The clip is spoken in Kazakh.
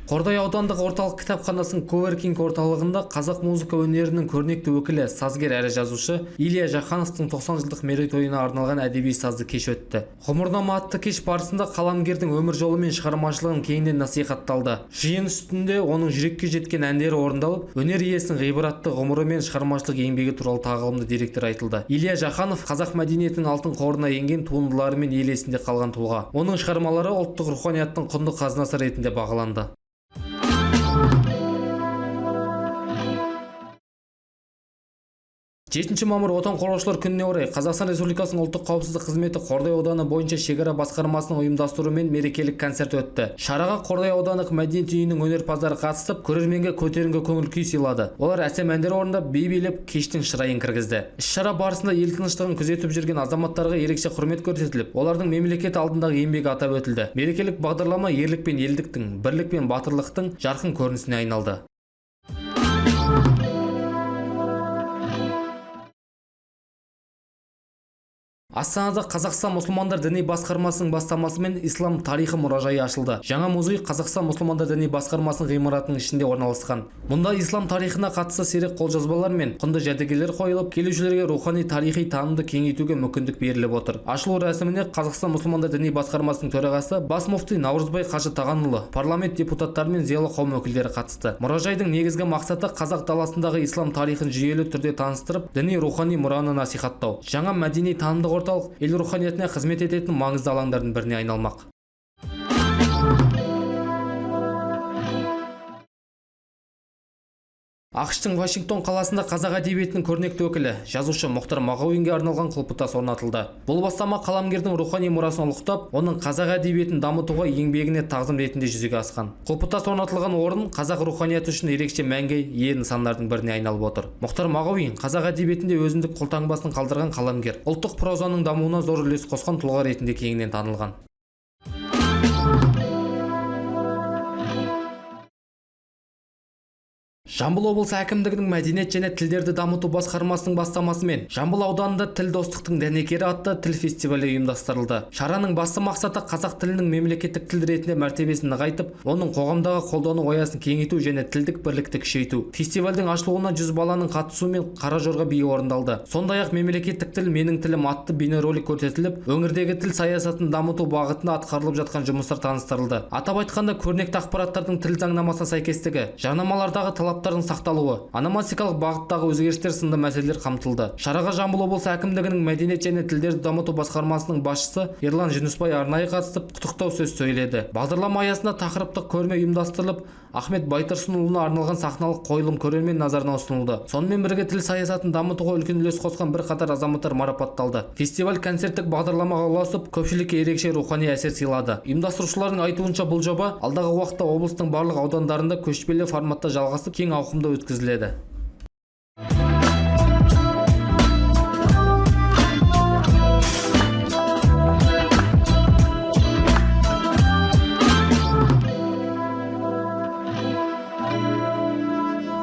Қордай аудандық орталық кітапханасының коверкинг орталығында қазақ музыка өнерінің көрнекті өкілі, сазгер әрі жазушы Илья Жақановтың 90 жылдық мерейтойына арналған әдеби сазды кеш өтті. Ғұмырнама атты кеш барысында қаламгердің өмір жолы мен шығармашылығын кеңінен насихатталды. Жиын үстінде оның жүрекке жеткен әндері орындалып, өнер иесінің ғибратты ғұмыры мен шығармашылық еңбегі туралы тағылымды деректер айтылды. Илья Жақанов қазақ мәдениетінің алтын қорына енген туындыларымен ел есінде қалған тұлға. Оның шығармалары ұлттық руханияттың құнды қазынасы ретінде бағаланды. 7 мамыр Отан қорғаушылар күніне орай Қазақстан Республикасының ұлттық қауіпсіздік қызметі Қордай ауданы бойынша шекара басқармасының ұйымдастыруымен мерекелік концерт өтті. Шараға Қордай аудандық мәдениет үйінің өнерпаздары қатысып, көрерменге көтеріңкі көңіл күй сыйлады. Олар әсем әндер орындап, би билеп, кештің шырайын кіргізді. Іс-шара барысында ел тыныштығын күзетіп жүрген азаматтарға ерекше құрмет көрсетіліп, олардың мемлекет алдындағы еңбегі атап өтілді. Мерекелік бағдарлама ерлік пен елдіктің, бірлік пен батырлықтың жарқын көрінісіне айналды. Астанада Қазақстан мұсылмандар діни басқармасының бастамасымен ислам тарихы мұражайы ашылды. Жаңа музей Қазақстан мұсылмандар діни басқармасының ғимаратының ішінде орналасқан. Мұнда ислам тарихына қатысты сирек қолжазбалар мен құнды жәдігерлер қойылып, келушілерге рухани тарихи танымды кеңейтуге мүмкіндік беріліп отыр. Ашылу рәсіміне Қазақстан мұсылмандар діни басқармасының төрағасы бас муфти Наурызбай Қажы Тағанұлы, парламент депутаттары мен зиялы қауым өкілдері қатысты. Мұражайдың негізгі мақсаты қазақ даласындағы ислам тарихын жүйелі түрде таныстырып, діни рухани мұраны насихаттау. Жаңа мәдени танымдық орталық ел руханиятына қызмет ететін маңызды алаңдардың біріне айналмақ. ақш-тың Вашингтон қаласында қазақ әдебиетінің көрнекті өкілі, жазушы Мұхтар Мағауинге арналған құлпытас орнатылды. Бұл бастама қаламгердің рухани мұрасын ұлықтап, оның қазақ әдебиетін дамытуға еңбегіне тағзым ретінде жүзеге асқан. Құлпытас орнатылған орын қазақ руханияты үшін ерекше мәнге ие нысандардың біріне айналып отыр. Мұхтар Мағауин қазақ әдебиетінде өзіндік қолтаңбасын қалдырған қаламгер, ұлттық прозаның дамуына зор үлес қосқан тұлға ретінде кеңінен танылған. Жамбыл облысы әкімдігінің мәдениет және тілдерді дамыту басқармасының бастамасымен Жамбыл ауданында тіл достықтың дәнекері атты тіл фестивалі ұйымдастырылды. Шараның басты мақсаты қазақ тілінің мемлекеттік тіл ретінде мәртебесін нығайтып, оның қоғамдағы қолдану аясын кеңейту және тілдік бірлікті күшейту. Фестивальдің ашылуына 100 баланың қатысуымен Қара жорға биі орындалды. Сондай-ақ мемлекеттік тіл менің тілім атты бейнеролик көрсетіліп, өңірдегі тіл саясатын дамыту бағытында атқарылып жатқан жұмыстар таныстырылды. Атап айтқанда, көрнекті ақпараттардың тіл заңнамасына сәйкестігі, жарнамалардағы талаптардың сақталуы, ономастикалық бағыттағы өзгерістер сынды мәселелер қамтылды. Шараға Жамбыл облысы әкімдігінің мәдениет және тілдерді дамыту басқармасының басшысы Ерлан Жүнісбай арнайы қатысып, құттықтау сөз сөйледі. Бағдарлама аясында тақырыптық көрме ұйымдастырылып, Ахмет Байтұрсынұлына арналған сахналық қойылым көрермен назарына ұсынылды. Сонымен бірге тіл саясатын дамытуға үлкен үлес қосқан бірқатар азаматтар марапатталды. Фестиваль концерттік бағдарламаға ұласып, көпшілікке ерекше рухани әсер сыйлады. Ұйымдастырушылардың айтуынша, бұл жоба алдағы уақытта облыстың барлық аудандарында көшпелі форматта жалғасып, кең ауқымда өткізіледі.